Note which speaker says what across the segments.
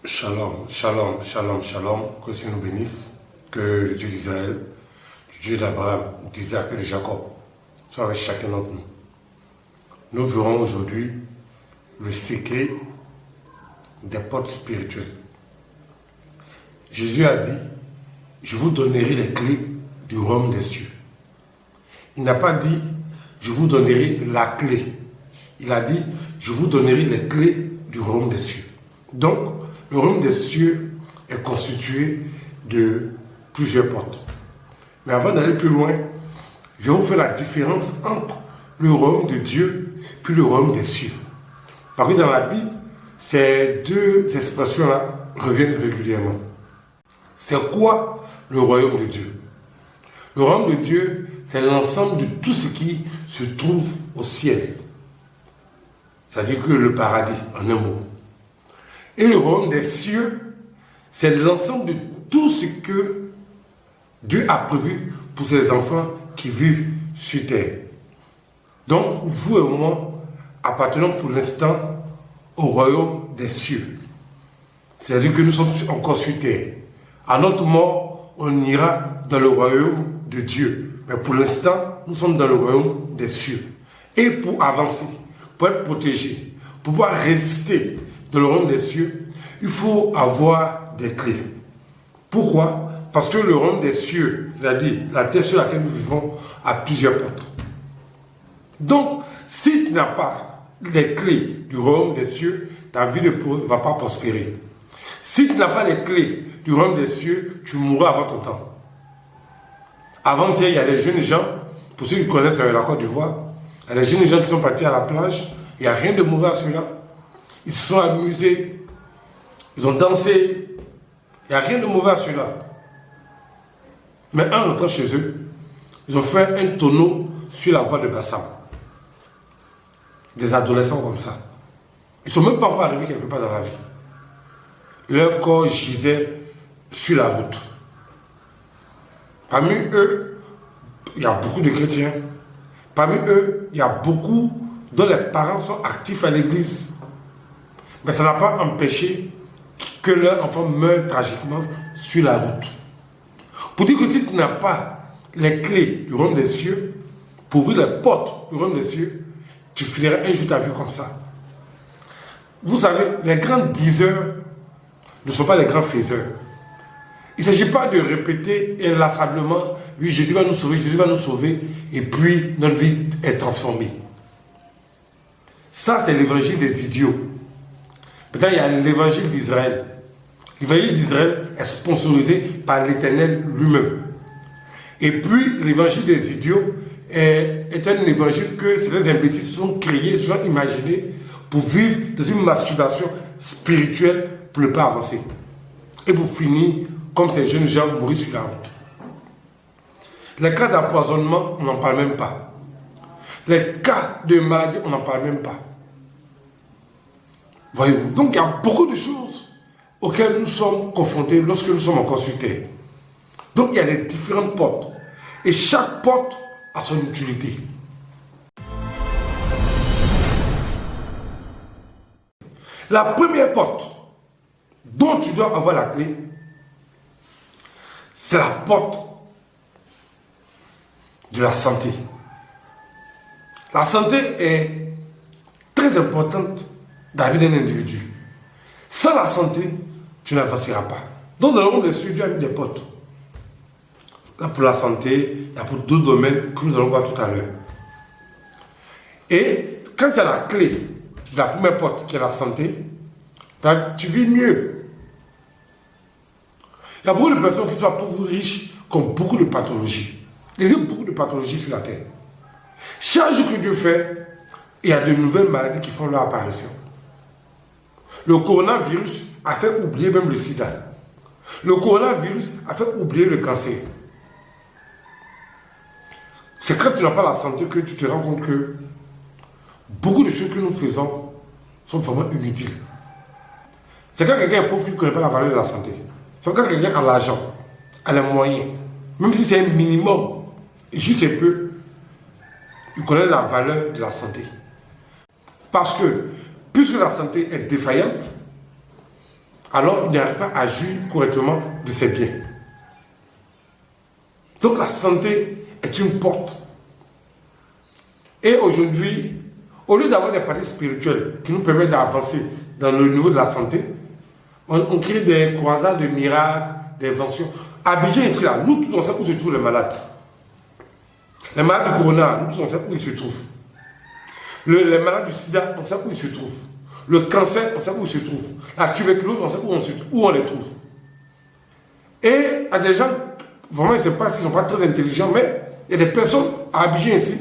Speaker 1: Shalom, shalom, shalom, shalom, que le Seigneur nous bénisse, que le Dieu d'Israël, le Dieu d'Abraham, d'Isaac et de Jacob soit avec chacun d'entre nous. Nous verrons aujourd'hui le secret des portes spirituelles. Jésus a dit, je vous donnerai les clés du royaume des cieux. Il n'a pas dit, je vous donnerai la clé. Il a dit, je vous donnerai les clés du royaume des cieux. Donc, le royaume des cieux est constitué de plusieurs portes. Mais avant d'aller plus loin, je vais vous faire la différence entre le royaume de Dieu puis le royaume des cieux. Parce que dans la Bible, ces deux expressions-là reviennent régulièrement. C'est quoi le royaume de Dieu? Le royaume de Dieu, c'est l'ensemble de tout ce qui se trouve au ciel. C'est-à-dire que le paradis, en un mot. Et le royaume des cieux, c'est l'ensemble de tout ce que Dieu a prévu pour ses enfants qui vivent sur terre. Donc, vous et moi appartenons pour l'instant au royaume des cieux. C'est-à-dire que nous sommes encore sur terre. À notre mort, on ira dans le royaume de Dieu. Mais pour l'instant, nous sommes dans le royaume des cieux. Et pour avancer, pour être protégé, pour pouvoir résister dans le royaume des cieux, il faut avoir des clés. Pourquoi? Parce que le royaume des cieux, c'est-à-dire la terre sur laquelle nous vivons, a plusieurs portes. Donc, si tu n'as pas les clés du royaume des cieux, ta vie ne va pas prospérer. Si tu n'as pas les clés du royaume des cieux, tu mourras avant ton temps. Avant-hier, il y a les jeunes gens, pour ceux qui connaissent la Côte d'Ivoire, il y a les jeunes gens qui sont partis à la plage, il n'y a rien de mauvais à cela. Ils se sont amusés, ils ont dansé, il n'y a rien de mauvais à cela. Mais en rentrant chez eux, ils ont fait un tonneau sur la voie de Bassam. Des adolescents comme ça. Ils ne sont même pas encore arrivés quelque part dans la vie. Leur corps gisait sur la route. Parmi eux, il y a beaucoup de chrétiens. Parmi eux, il y a beaucoup dont les parents sont actifs à l'église. Mais ça n'a pas empêché que leur enfant meure tragiquement sur la route. Pour dire que si tu n'as pas les clés du royaume des cieux, pour ouvrir les portes du royaume des cieux, tu finiras un jour ta vie comme ça. Vous savez, les grands diseurs ne sont pas les grands faiseurs. Il ne s'agit pas de répéter inlassablement, oui, Jésus va nous sauver, et puis notre vie est transformée. Ça, c'est l'évangile des idiots. Peut-être il y a l'évangile d'Israël. L'évangile d'Israël est sponsorisé par l'Éternel lui-même. Et puis, l'évangile des idiots est un évangile que ces imbéciles se sont créés, se sont imaginés pour vivre dans une masturbation spirituelle pour ne pas avancer. Et pour finir, comme ces jeunes gens mourir sur la route. Les cas d'empoisonnement, on n'en parle même pas. Les cas de maladie, on n'en parle même pas. Voyez-vous. Donc il y a beaucoup de choses auxquelles nous sommes confrontés lorsque nous sommes encore sur terre. Donc il y a les différentes portes. Et chaque porte a son utilité. La première porte dont tu dois avoir la clé, c'est la porte de la santé. La santé est très importante dans la vie d'un individu. Sans la santé, tu n'avanceras pas. Donc dans le monde des cieux, Dieu a mis des portes. Là pour la santé, il y a pour d'autres domaines que nous allons voir tout à l'heure. Et quand tu as la clé de la première porte qui est la santé, tu vis mieux. Il y a beaucoup de personnes qui sont pauvres ou riches qui ont beaucoup de pathologies. Il y a beaucoup de pathologies sur la terre. Chaque jour que Dieu fait, il y a de nouvelles maladies qui font leur apparition. Le coronavirus a fait oublier même le sida. Le coronavirus a fait oublier le cancer. C'est quand tu n'as pas la santé que tu te rends compte que beaucoup de choses que nous faisons sont vraiment inutiles. C'est quand quelqu'un est pauvre qui ne connaît pas la valeur de la santé. C'est quand quelqu'un a l'argent, a les moyens, même si c'est un minimum, juste un peu, il connaît la valeur de la santé. Parce que, puisque la santé est défaillante, alors il n'arrive pas à jouir correctement de ses biens. Donc la santé est une porte. Et aujourd'hui, au lieu d'avoir des pratiques spirituelles qui nous permettent d'avancer dans le niveau de la santé, on crée des croisades de miracles, d'inventions. À Abidjan ici, là, nous tous on sait où se trouvent les malades. Les malades du corona, nous tous on sait où ils se trouvent. Les malades du sida, on sait où ils se trouvent. Le cancer, on sait où ils se trouvent. La tuberculose, on sait où on les trouve. Et à des gens, vraiment, je ne sais pas s'ils ne sont pas très intelligents, mais il y a des personnes à Abidjan ici.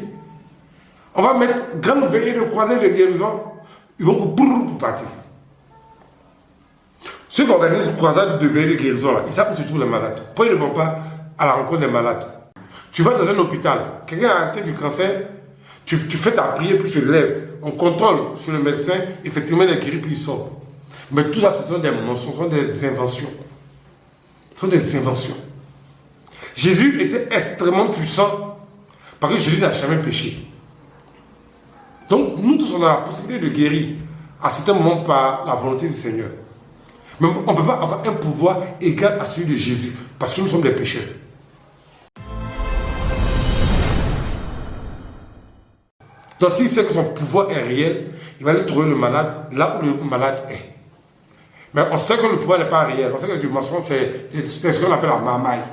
Speaker 1: On va mettre grande veillée de croisée de guérison. Ils vont pour partir. Ceux qui organisent une croisade de veillée de guérison, là, ils savent où se trouvent les malades. Pourquoi ils ne vont pas à la rencontre des malades? Tu vas dans un hôpital, quelqu'un a atteint du cancer, tu fais ta prière puis tu te lèves. On contrôle sur le médecin, effectivement il est guéri puis il sort. Mais tout ça, ce sont des mensonges, ce sont des inventions. Ce sont des inventions. Jésus était extrêmement puissant parce que Jésus n'a jamais péché. Donc nous tous on a la possibilité de guérir à certains moments par la volonté du Seigneur. Mais on ne peut pas avoir un pouvoir égal à celui de Jésus parce que nous sommes des pécheurs. Donc s'il sait que son pouvoir est réel, il va aller trouver le malade là où le malade est. Mais on sait que le pouvoir n'est pas réel. On sait que les dimensions, c'est ce qu'on appelle la marmaille.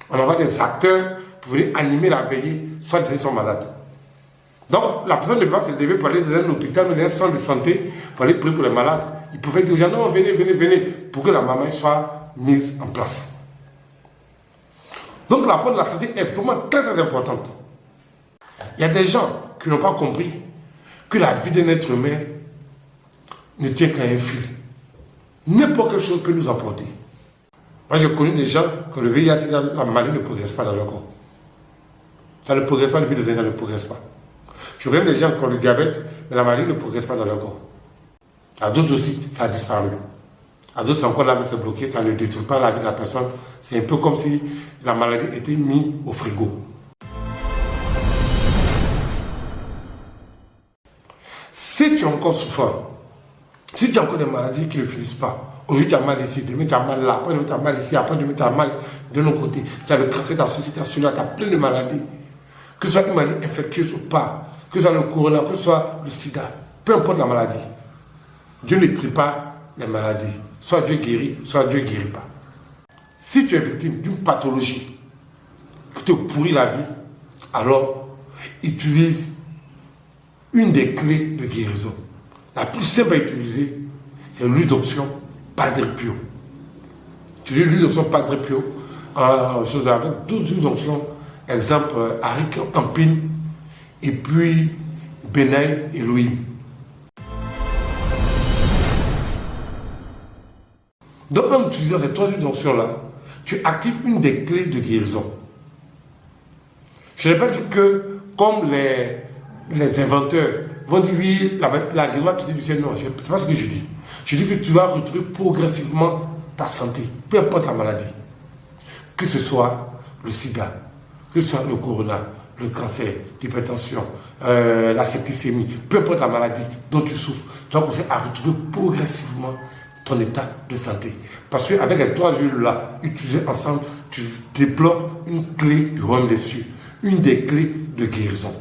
Speaker 1: On envoie des acteurs pour venir animer la veillée, soit ils sont malades. Donc la personne ne peut pas se lever pour aller dans un hôpital ou dans un centre de santé pour aller prier pour les malades. Il pouvait dire aux gens, non, venez, venez, venez, pour que la marmaille soit mise en place. Donc la porte de la santé est vraiment très très importante. Il y a des gens qui n'ont pas compris que la vie d'un être humain ne tient qu'à un fil. N'importe quelle chose peut nous emporter. Moi, j'ai connu des gens que le VIH, la maladie ne progresse pas dans leur corps. Ça ne progresse pas depuis des années, ça ne progresse pas. Je connais des gens qui ont le diabète, mais la maladie ne progresse pas dans leur corps. À d'autres aussi, ça a disparu. À d'autres, c'est encore là, mais c'est bloqué, ça ne détruit pas la vie de la personne. C'est un peu comme si la maladie était mise au frigo. Si tu es encore souffrant, si tu as encore des maladies qui ne finissent pas, aujourd'hui tu as mal ici, demain tu as mal là, après demain tu as mal ici, après demain tu as mal de l'autre côté, tu as le cancer, tu as ceci, tu as celui-là, tu as plein de maladies, que ce soit une maladie infectieuse ou pas, que ce soit le corona, que ce soit le sida, peu importe la maladie, Dieu ne trie pas les maladies, soit Dieu guérit, soit Dieu ne guérit pas. Si tu es victime d'une pathologie qui te pourrit la vie, alors utilise une des clés de guérison. La plus simple à utiliser, c'est l'huile d'onction Padre Pio. Tu dis l'huile d'onction Padre Pio avec 12 huiles d'onction, exemple Arik Ampine, et puis Benaï Elohim. Donc en utilisant ces 3 huiles d'onction-là, tu actives une des clés de guérison. Je n'ai pas dit que, comme les inventeurs vont dire oui, la guérison qui dit du ciel, non, ce n'est pas ce que je dis. Je dis que tu vas retrouver progressivement ta santé, peu importe la maladie. Que ce soit le sida, que ce soit le corona, le cancer, l'hypertension, la septicémie, peu importe la maladie dont tu souffres, tu vas commencer à retrouver progressivement ton état de santé. Parce qu'avec les 3 huiles-là, utilisées ensemble, tu débloques une clé du royaume des cieux, une des clés de guérison.